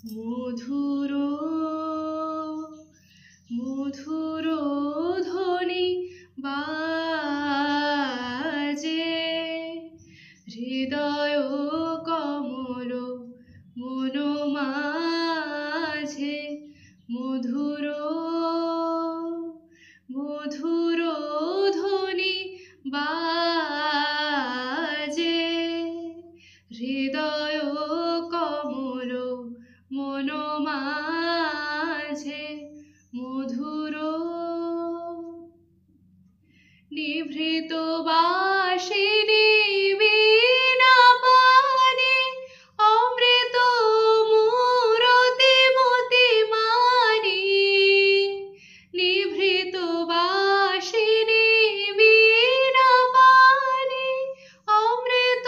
মধুর মধুর ধ্বনি বাজে হৃদয় কমল মন মাঝে মধুর মধুর ধ্বনি বাজে হৃদয় কমল মন মাঝে মধুর নিভৃত বাসিনী বীণা পানে অমৃত মূরতি মতি মানি নিভৃত বাসিনী বীণা পানে অমৃত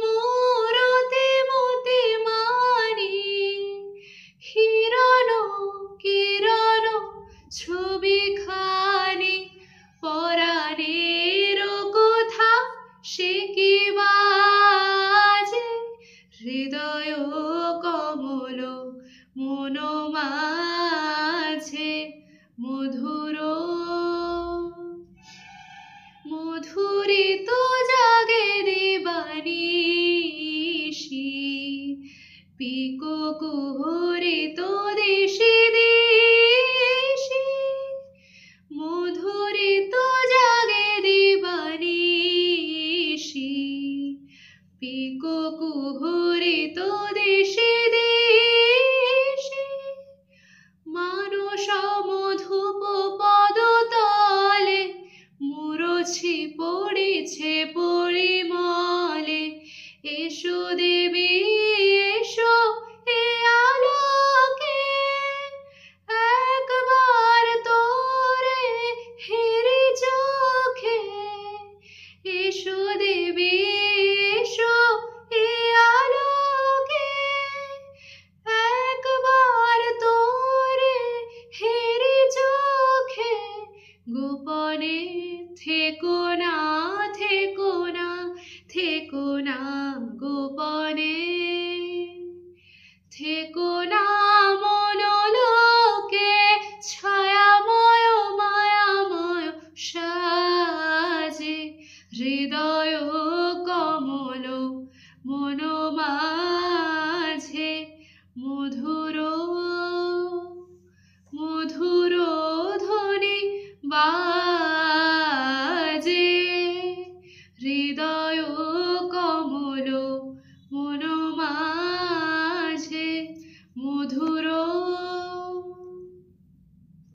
মূরতি মতি মানি হিরণ কিরণ ছবি খানি পরাণের কথা সে কি বাজে হৃদয় কমল মন মাঝে মধুর মধুরিত জাগে দিবানিশি পিকো কুহরিত দেশি দেশি মধুরিত জাগে দিবানিশি পিকো কুহরিত দেশি দেশি মানস মধুপ পদতলে মুরছি পড়েছে পরিমলে এসো দেবী এসো এ আলোকে একবার তোরে হেরে চোখে এসো দেবী এসো এ আলোকে একবার তোরে হেরে চোখে গোপনে থেকো না থেকো না থেকো না গোপনে থেকো না মনোলোকে ছায়াময় মায়াময় সাজে হৃদয় কমল মন মাঝে মধুর মধুর ধ্বনি বাজে হৃদয় কমল মন মাঝে মধুর।